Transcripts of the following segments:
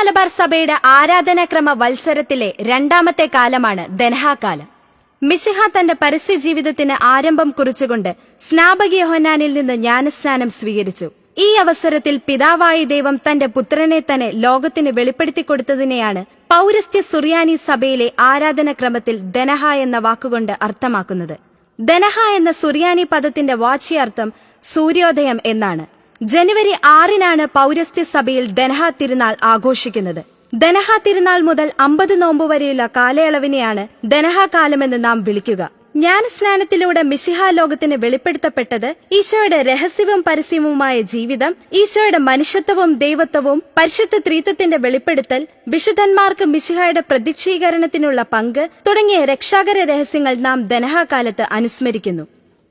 മലബാർ സഭയുടെ ആരാധനാക്രമ വത്സരത്തിലെ രണ്ടാമത്തെ കാലമാണ് ദനഹാകാലം. മിശിഹ തന്റെ പരസ്യ ജീവിതത്തിന് ആരംഭം കുറിച്ചുകൊണ്ട് സ്നാപക യോഹന്നാനിൽ നിന്ന് ജ്ഞാനസ്നാനം സ്വീകരിച്ചു. ഈ അവസരത്തിൽ പിതാവായ ദൈവം തന്റെ പുത്രനെ തന്നെ ലോകത്തിന് വെളിപ്പെടുത്തിക്കൊടുത്തതിനെയാണ് പൗരസ്ത്യ സുറിയാനി സഭയിലെ ആരാധനാക്രമത്തിൽ ദനഹ എന്ന വാക്കുകൊണ്ട് അർത്ഥമാക്കുന്നത്. ദനഹ എന്ന സുറിയാനി പദത്തിന്റെ വാച്യാർത്ഥം സൂര്യോദയം എന്നാണ്. ജനുവരി 6-നാണ് പൗരസ്ത്യ സഭയിൽ ദനഹ തിരുനാൾ ആഘോഷിക്കുന്നത്. ദനഹ തിരുനാൾ മുതൽ 50 നോമ്പ് വരെയുള്ള കാലയളവിനെയാണ് ദനഹ കാലമെന്ന് നാം വിളിക്കുക. ജ്ഞാനസ്നാനത്തിലൂടെ മിശിഹ ലോകത്തിന് വെളിപ്പെടുത്തപ്പെട്ടത് ഈശോയുടെ രഹസ്യവും പരസ്യവുമായ ജീവിതം, ഈശോയുടെ മനുഷ്യത്വവും ദൈവത്വവും, പരിശുദ്ധ ത്രിത്വത്തിന്റെ വെളിപ്പെടുത്തൽ, വിശുദ്ധന്മാർക്ക് മിശിഹയുടെ പ്രത്യക്ഷീകരണത്തിനുള്ള പങ്ക് തുടങ്ങിയ രക്ഷാകര രഹസ്യങ്ങൾ നാം ദനഹ കാലത്ത് അനുസ്മരിക്കുന്നു.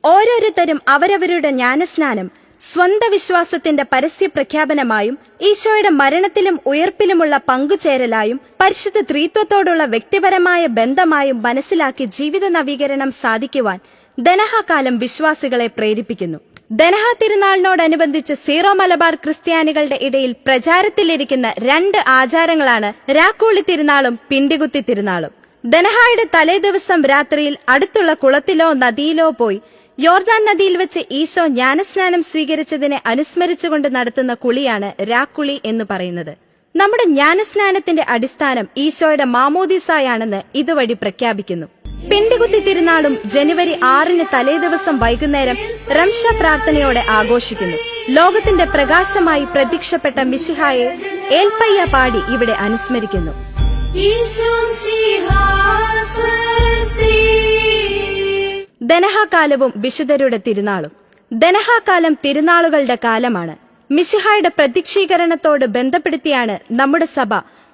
ഓരോരുത്തരും അവരവരുടെ ജ്ഞാനസ്നാനം സ്വന്ത വിശ്വാസത്തിന്റെ പരസ്യ പ്രഖ്യാപനമായും ഈശോയുടെ മരണത്തിലും ഉയർപ്പിലുമുള്ള പങ്കുചേരലായും പരിശുദ്ധ ത്രിത്വത്തോടുള്ള വ്യക്തിപരമായ ബന്ധമായും മനസ്സിലാക്കി ജീവിത നവീകരണം സാധിക്കുവാൻ ദനഹ കാലം വിശ്വാസികളെ പ്രേരിപ്പിക്കുന്നു. ദനഹ തിരുനാളിനോടനുബന്ധിച്ച് സീറോ മലബാർ ക്രിസ്ത്യാനികളുടെ ഇടയിൽ പ്രചാരത്തിലിരിക്കുന്ന 2 ആചാരങ്ങളാണ് രാക്കൂളി തിരുനാളും പിണ്ടികുത്തി തിരുനാളും. ദനഹായുടെ തലേ ദിവസം രാത്രിയിൽ അടുത്തുള്ള കുളത്തിലോ നദിയിലോ പോയി യോർദാൻ നദിയിൽ വെച്ച് ഈശോ ജ്ഞാനസ്നാനം സ്വീകരിച്ചതിനെ അനുസ്മരിച്ചുകൊണ്ട് നടത്തുന്ന കുളിയാണ് രാക്കുളി എന്ന് പറയുന്നത്. നമ്മുടെ ജ്ഞാനസ്നാനത്തിന്റെ അടിസ്ഥാനം ഈശോയുടെ മാമോദീസായാണെന്ന് ഇതുവഴി പ്രഖ്യാപിക്കുന്നു. പിണ്ടികുത്തി തിരുനാളും ജനുവരി 6-ന് തലേദിവസം വൈകുന്നേരം റംഷ പ്രാർത്ഥനയോടെ ആഘോഷിക്കുന്നു. ലോകത്തിന്റെ പ്രകാശമായി പ്രത്യക്ഷപ്പെട്ട മിശിഹായെ ഏൽപ്പയ്യ പാടി ഇവിടെ അനുസ്മരിക്കുന്നു. ദനഹാകാലവും വിശുദ്ധരുടെ തിരുനാളും. ദനഹാകാലം തിരുനാളുകളുടെ കാലമാണ്. മിശിഹായുടെ പ്രത്യക്ഷീകരണത്തോട് ബന്ധപ്പെടുത്തിയാണ് നമ്മുടെ സഭ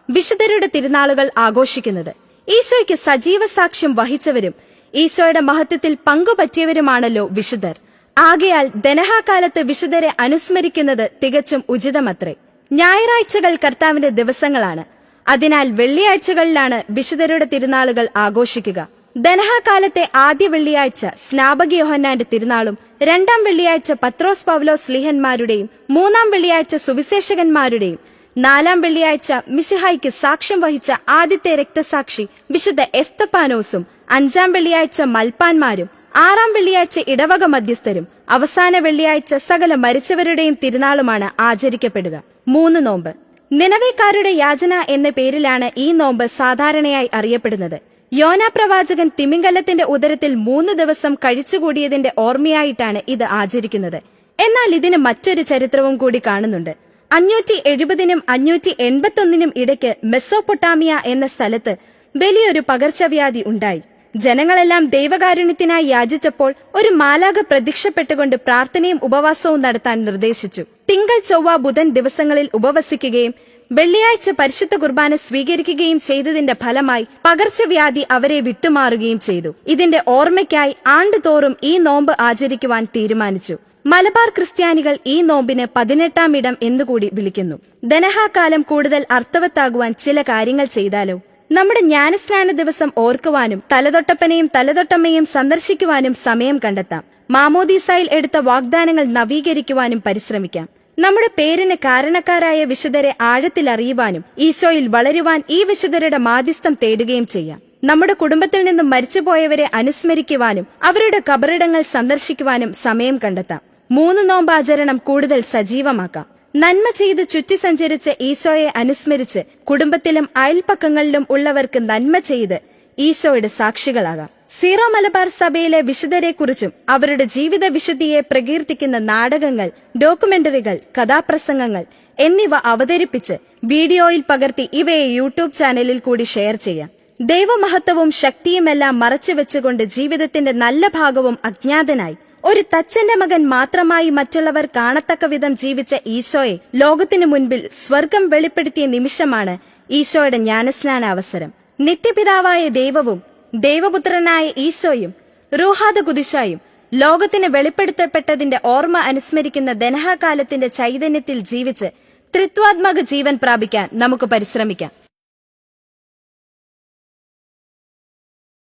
വിശുദ്ധരുടെ തിരുനാളുകൾ ആഘോഷിക്കുന്നത്. ഈശോയ്ക്ക് സജീവ സാക്ഷ്യം വഹിച്ചവരും ഈശോയുടെ മഹത്വത്തിൽ പങ്കുപറ്റിയവരുമാണല്ലോ വിശുദ്ധർ. ആകയാൽ ദനഹാകാലത്ത് വിശുദ്ധരെ അനുസ്മരിക്കുന്നത് തികച്ചും ഉചിതമത്രേ. ഞായറാഴ്ചകൾ കർത്താവിന്റെ ദിവസങ്ങളാണ്. അതിനാൽ വെള്ളിയാഴ്ചകളിലാണ് വിശുദ്ധരുടെ തിരുനാളുകൾ ആഘോഷിക്കുക. ദനഹാകാലത്തെ ആദ്യ വെള്ളിയാഴ്ച സ്നാപക യോഹന്നാന്റെ തിരുനാളും 2-ാം വെള്ളിയാഴ്ച പത്രോസ് പൗലോസ് സ്ലീഹന്മാരുടെയും 3-ാം വെള്ളിയാഴ്ച സുവിശേഷകന്മാരുടെയും 4-ാം വെള്ളിയാഴ്ച മിശിഹായ്ക്ക് സാക്ഷ്യം വഹിച്ച ആദ്യത്തെ രക്തസാക്ഷി വിശുദ്ധ എസ്തപ്പാനോസും 5-ാം വെള്ളിയാഴ്ച മൽപ്പാന്മാരും 6-ാം വെള്ളിയാഴ്ച ഇടവക മധ്യസ്ഥരും അവസാന വെള്ളിയാഴ്ച സകല മരിച്ചവരുടെയും തിരുനാളുമാണ് ആചരിക്കപ്പെടുക. 3 നോമ്പ്. നിനവേക്കാരുടെ യാചന എന്ന പേരിലാണ് ഈ നോമ്പ് സാധാരണയായി അറിയപ്പെടുന്നത്. യോനാ പ്രവാചകൻ തിമിംഗലത്തിന്റെ ഉദരത്തിൽ 3 ദിവസം കഴിച്ചുകൂടിയതിന്റെ ഓർമ്മയായിട്ടാണ് ഇത് ആചരിക്കുന്നത്. എന്നാൽ ഇതിന് മറ്റൊരു ചരിത്രവും കൂടി കാണുന്നുണ്ട്. 570-നും 581-നും ഇടയ്ക്ക് മെസ്സോപ്പൊട്ടാമിയ എന്ന സ്ഥലത്ത് വലിയൊരു പകർച്ചവ്യാധി ഉണ്ടായി. ജനങ്ങളെല്ലാം ദൈവകാരുണ്യത്തിനായി യാചിച്ചപ്പോൾ ഒരു മാലാഖ പ്രത്യക്ഷപ്പെട്ടുകൊണ്ട് പ്രാർത്ഥനയും ഉപവാസവും നടത്താൻ നിർദ്ദേശിച്ചു. തിങ്കൾ, ചൊവ്വ, ബുധൻ ദിവസങ്ങളിൽ ഉപവസിക്കുകയും വെള്ളിയാഴ്ച പരിശുദ്ധ കുർബാന സ്വീകരിക്കുകയും ചെയ്തതിന്റെ ഫലമായി പകർച്ചവ്യാധി അവരെ വിട്ടുമാറുകയും ചെയ്തു. ഇതിന്റെ ഓർമ്മയ്ക്കായി ആണ്ടുതോറും ഈ നോമ്പ് ആചരിക്കുവാൻ തീരുമാനിച്ചു. മലബാർ ക്രിസ്ത്യാനികൾ ഈ നോമ്പിന് 18-ാം ഇടം എന്നുകൂടി വിളിക്കുന്നു. ദനഹാകാലം കൂടുതൽ അർത്ഥവത്താകുവാൻ ചില കാര്യങ്ങൾ ചെയ്താലോ? നമ്മുടെ ജ്ഞാനസ്നാന ദിവസം ഓർക്കുവാനും തലതൊട്ടപ്പനെയും തലതൊട്ടമ്മയും സന്ദർശിക്കുവാനും സമയം കണ്ടെത്താം. മാമോദീസായിൽ എടുത്ത വാഗ്ദാനങ്ങൾ നവീകരിക്കുവാനും പരിശ്രമിക്കാം. നമ്മുടെ പേരിന് കാരണക്കാരായ വിശുദ്ധരെ ആഴത്തിൽ അറിയുവാനും ഈശോയിൽ വളരുവാൻ ഈ വിശുദ്ധരുടെ മാധ്യസ്ഥം തേടുകയും ചെയ്യാം. നമ്മുടെ കുടുംബത്തിൽ നിന്നും മരിച്ചുപോയവരെ അനുസ്മരിക്കുവാനും അവരുടെ കബറിടങ്ങൾ സന്ദർശിക്കുവാനും സമയം കണ്ടെത്താം. 3 നോമ്പാചരണം കൂടുതൽ സജീവമാക്കാം. നന്മ ചെയ്ത് ചുറ്റി സഞ്ചരിച്ച് ഈശോയെ അനുസ്മരിച്ച് കുടുംബത്തിലും അയൽപ്പക്കങ്ങളിലും ഉള്ളവർക്ക് നന്മ ചെയ്ത് ഈശോയുടെ സാക്ഷികളാകാം. സീറോ മലബാർ സഭയിലെ വിശുദ്ധരെക്കുറിച്ചും അവരുടെ ജീവിത വിശുദ്ധിയെ പ്രകീർത്തിക്കുന്ന നാടകങ്ങൾ, ഡോക്യുമെന്ററികൾ, കഥാപ്രസംഗങ്ങൾ എന്നിവ അവതരിപ്പിച്ച് വീഡിയോയിൽ പകർത്തി ഇവയെ യൂട്യൂബ് ചാനലിൽ കൂടി ഷെയർ ചെയ്യാം. ദൈവമഹത്വവും ശക്തിയുമെല്ലാം മറച്ചുവെച്ചുകൊണ്ട് ജീവിതത്തിന്റെ നല്ല ഭാഗവും അജ്ഞാതനായി ഒരു തച്ചന്റെ മകൻ മാത്രമായി മറ്റുള്ളവർ കാണത്തക്ക വിധം ജീവിച്ച ഈശോയെ ലോകത്തിനു മുൻപിൽ സ്വർഗം വെളിപ്പെടുത്തിയ നിമിഷമാണ് ഈശോയുടെ ജ്ഞാനസ്നാന അവസരം. നിത്യപിതാവായ ദൈവവും ദൈവപുത്രനായ ഈശോയും റൂഹാദ കുദിശായും ലോകത്തിന് വെളിപ്പെടുത്തപ്പെട്ടതിന്റെ ഓർമ്മ അനുസ്മരിക്കുന്ന ദനഹാകാലത്തിന്റെ ചൈതന്യത്തിൽ ജീവിച്ച് ത്രിത്വാത്മക ജീവൻ പ്രാപിക്കാൻ നമുക്ക് പരിശ്രമിക്കാം.